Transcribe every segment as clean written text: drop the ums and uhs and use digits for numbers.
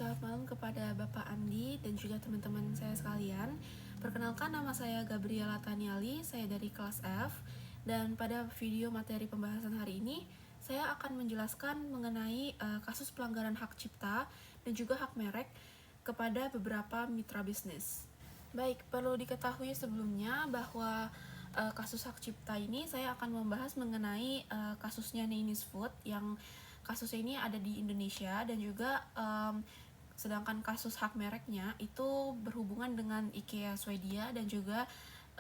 Selamat malam kepada Bapak Andi dan juga teman-teman saya sekalian. Perkenalkan, nama saya Gabriela Taniali, saya dari kelas F. Dan pada video materi pembahasan hari ini, saya akan menjelaskan mengenai kasus pelanggaran hak cipta dan juga hak merek kepada beberapa mitra bisnis. Baik, perlu diketahui sebelumnya bahwa kasus hak cipta ini saya akan membahas mengenai kasusnya Neinis Food yang kasusnya ini ada di Indonesia, dan juga sedangkan kasus hak mereknya itu berhubungan dengan IKEA Swedia dan juga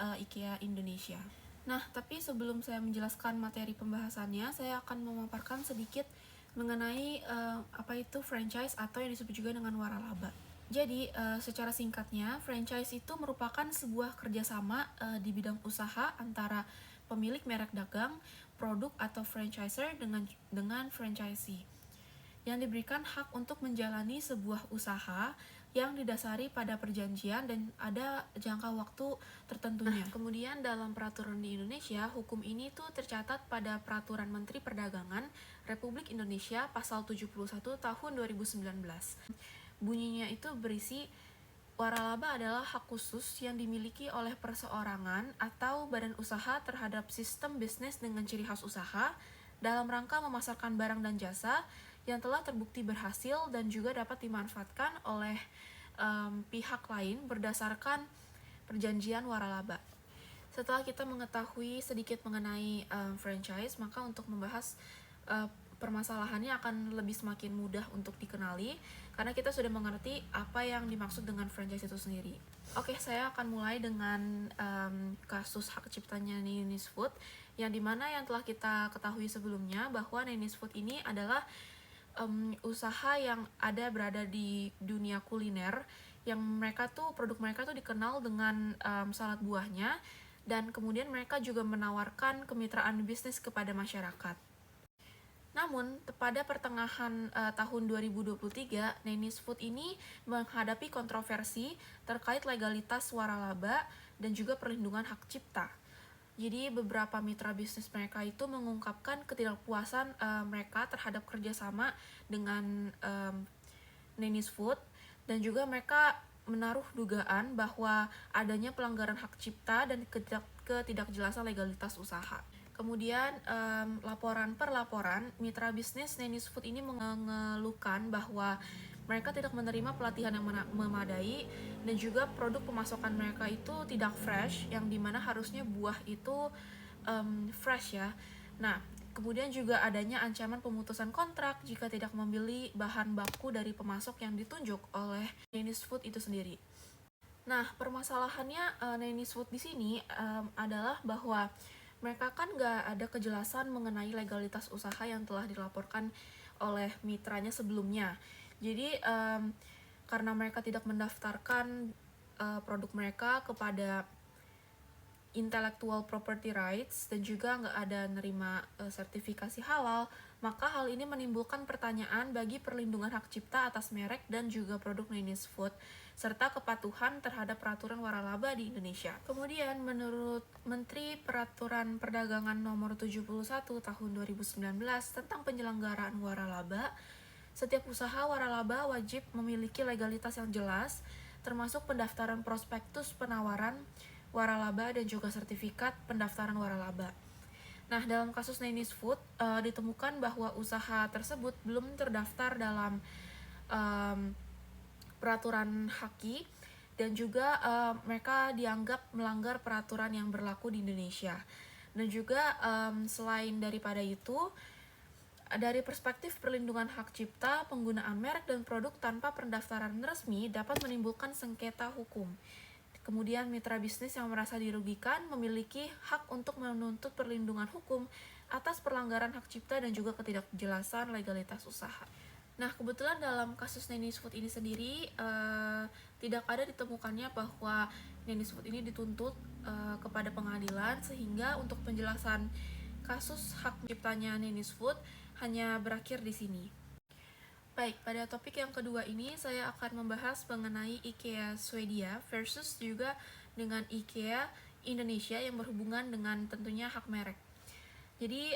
IKEA Indonesia. Nah, tapi sebelum saya menjelaskan materi pembahasannya, saya akan memaparkan sedikit mengenai apa itu franchise atau yang disebut juga dengan waralaba. Jadi, secara singkatnya, franchise itu merupakan sebuah kerjasama di bidang usaha antara pemilik merek dagang, produk atau franchiser dengan franchisee yang diberikan hak untuk menjalani sebuah usaha yang didasari pada perjanjian dan ada jangka waktu tertentunya. Kemudian dalam peraturan di Indonesia, hukum ini tuh tercatat pada Peraturan Menteri Perdagangan Republik Indonesia Pasal 71 tahun 2019. Bunyinya itu berisi, waralaba adalah hak khusus yang dimiliki oleh perseorangan atau badan usaha terhadap sistem bisnis dengan ciri khas usaha dalam rangka memasarkan barang dan jasa yang telah terbukti berhasil dan juga dapat dimanfaatkan oleh pihak lain berdasarkan perjanjian waralaba. Setelah kita mengetahui sedikit mengenai franchise, maka untuk membahas permasalahannya akan lebih semakin mudah untuk dikenali karena kita sudah mengerti apa yang dimaksud dengan franchise itu sendiri. Oke, saya akan mulai dengan kasus hak ciptanya Neinis Food, yang dimana yang telah kita ketahui sebelumnya bahwa Neinis Food ini adalah usaha yang berada di dunia kuliner, yang produk mereka tuh dikenal dengan salad buahnya, dan kemudian mereka juga menawarkan kemitraan bisnis kepada masyarakat. Namun, pada pertengahan tahun 2023, Neinis Food ini menghadapi kontroversi terkait legalitas waralaba dan juga perlindungan hak cipta. Jadi, beberapa mitra bisnis mereka itu mengungkapkan ketidakpuasan mereka terhadap kerjasama dengan Neinis Food, dan juga mereka menaruh dugaan bahwa adanya pelanggaran hak cipta dan ketidakjelasan legalitas usaha. Kemudian laporan per laporan, mitra bisnis Neinis Food ini mengeluhkan bahwa mereka tidak menerima pelatihan yang memadai dan juga produk pemasokan mereka itu tidak fresh, yang dimana harusnya buah itu fresh ya. Nah, kemudian juga adanya ancaman pemutusan kontrak jika tidak membeli bahan baku dari pemasok yang ditunjuk oleh Neinis Food itu sendiri. Nah, permasalahannya Neinis Food di sini adalah bahwa mereka kan nggak ada kejelasan mengenai legalitas usaha yang telah dilaporkan oleh mitranya sebelumnya. Jadi karena mereka tidak mendaftarkan produk mereka kepada intellectual property rights dan juga nggak ada nerima sertifikasi halal, maka hal ini menimbulkan pertanyaan bagi perlindungan hak cipta atas merek dan juga produk Neinis Food, serta kepatuhan terhadap peraturan waralaba di Indonesia. Kemudian, menurut Menteri Peraturan Perdagangan Nomor 71 Tahun 2019 tentang penyelenggaraan waralaba, setiap usaha waralaba wajib memiliki legalitas yang jelas, termasuk pendaftaran prospektus penawaran waralaba dan juga sertifikat pendaftaran waralaba. Nah, dalam kasus Neinis Food ditemukan bahwa usaha tersebut belum terdaftar dalam peraturan HAKI, dan juga mereka dianggap melanggar peraturan yang berlaku di Indonesia. Dan juga selain daripada itu, dari perspektif perlindungan hak cipta, penggunaan merek dan produk tanpa pendaftaran resmi dapat menimbulkan sengketa hukum. Kemudian mitra bisnis yang merasa dirugikan memiliki hak untuk menuntut perlindungan hukum atas pelanggaran hak cipta dan juga ketidakjelasan legalitas usaha. Nah, kebetulan dalam kasus Neinis Food ini sendiri tidak ada ditemukannya bahwa Neinis Food ini dituntut kepada pengadilan, sehingga untuk penjelasan kasus hak ciptanya Neinis Food hanya berakhir di sini. Baik, pada topik yang kedua ini saya akan membahas mengenai IKEA Swedia versus juga dengan IKEA Indonesia yang berhubungan dengan tentunya hak merek. Jadi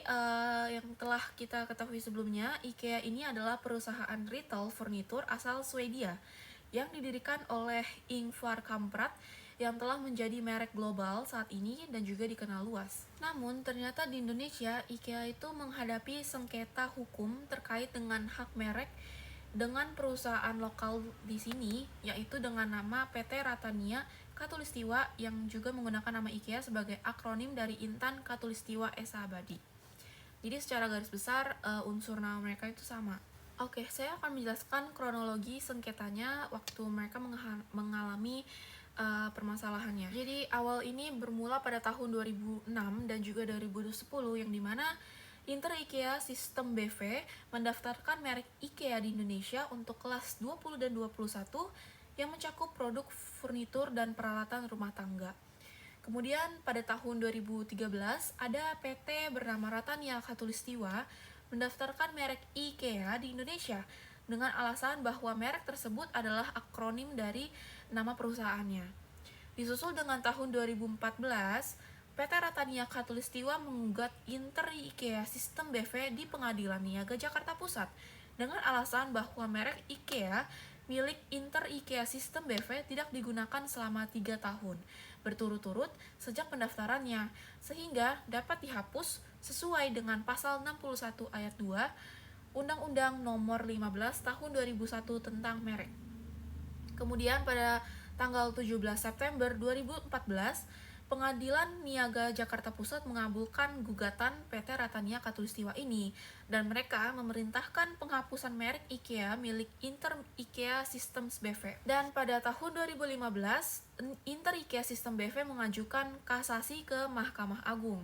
yang telah kita ketahui sebelumnya, IKEA ini adalah perusahaan retail furnitur asal Swedia yang didirikan oleh Ingvar Kamprad yang telah menjadi merek global saat ini dan juga dikenal luas. Namun, ternyata di Indonesia, IKEA itu menghadapi sengketa hukum terkait dengan hak merek dengan perusahaan lokal di sini, yaitu dengan nama PT Ratania Katulistiwa yang juga menggunakan nama IKEA sebagai akronim dari Intan Katulistiwa Esa Abadi. Jadi secara garis besar unsur nama mereka itu sama. Oke, saya akan menjelaskan kronologi sengketanya waktu mereka mengalami permasalahannya. Jadi awal ini bermula pada tahun 2006 dan juga 2010 yang dimana Inter IKEA System BV mendaftarkan merek IKEA di Indonesia untuk kelas 20 dan 21 yang mencakup produk furnitur dan peralatan rumah tangga. Kemudian pada tahun 2013 ada PT bernama Ratania Katulistiwa mendaftarkan merek IKEA di Indonesia dengan alasan bahwa merek tersebut adalah akronim dari nama perusahaannya. Disusul dengan tahun 2014, PT Ratania Katulistiwa menggugat Inter IKEA System BV di Pengadilan Niaga Jakarta Pusat dengan alasan bahwa merek IKEA milik Inter IKEA System BV tidak digunakan selama 3 tahun berturut-turut sejak pendaftarannya, sehingga dapat dihapus sesuai dengan pasal 61 ayat 2 Undang-Undang Nomor 15 Tahun 2001 tentang merek. Kemudian pada tanggal 17 September 2014, Pengadilan Niaga Jakarta Pusat mengabulkan gugatan PT Ratania Katulistiwa ini dan mereka memerintahkan penghapusan merek IKEA milik Inter IKEA Systems BV. Dan pada tahun 2015, Inter IKEA System BV mengajukan kasasi ke Mahkamah Agung.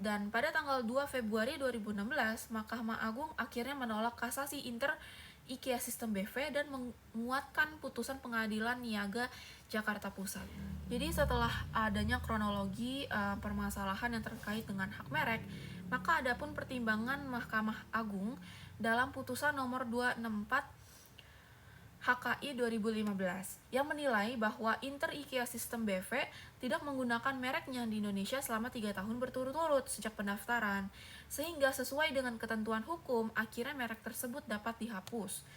Dan pada tanggal 2 Februari 2016, Mahkamah Agung akhirnya menolak kasasi Inter IKEA System BV dan menguatkan putusan Pengadilan Niaga Jakarta Pusat. Jadi setelah adanya kronologi permasalahan yang terkait dengan hak merek, maka adapun pertimbangan Mahkamah Agung dalam putusan nomor 264 HKI 2015 yang menilai bahwa Inter IKEA System BV tidak menggunakan mereknya di Indonesia selama 3 tahun berturut-turut sejak pendaftaran, sehingga sesuai dengan ketentuan hukum, akhirnya merek tersebut dapat dihapus.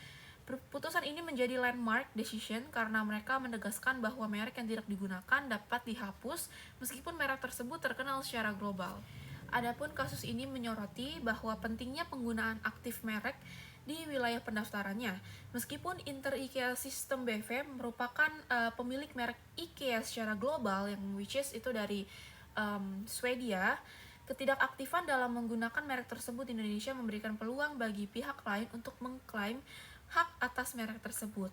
Putusan ini menjadi landmark decision karena mereka menegaskan bahwa merek yang tidak digunakan dapat dihapus meskipun merek tersebut terkenal secara global. Adapun kasus ini menyoroti bahwa pentingnya penggunaan aktif merek di wilayah pendaftarannya. Meskipun Inter IKEA System BV merupakan pemilik merek IKEA secara global yang which is itu dari Swedia, ketidakaktifan dalam menggunakan merek tersebut di Indonesia memberikan peluang bagi pihak lain untuk mengklaim hak atas merek tersebut.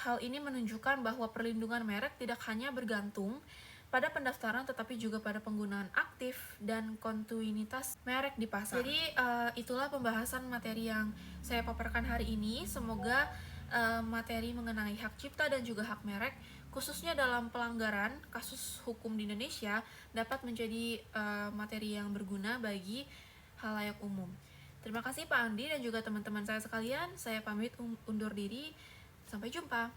Hal ini menunjukkan bahwa perlindungan merek tidak hanya bergantung pada pendaftaran tetapi juga pada penggunaan aktif dan kontinuitas merek di pasar. Jadi itulah pembahasan materi yang saya paparkan hari ini. Semoga materi mengenai hak cipta dan juga hak merek khususnya dalam pelanggaran kasus hukum di Indonesia dapat menjadi materi yang berguna bagi halayak umum. Terima kasih Pak Andi dan juga teman-teman saya sekalian. Saya pamit undur diri. Sampai jumpa.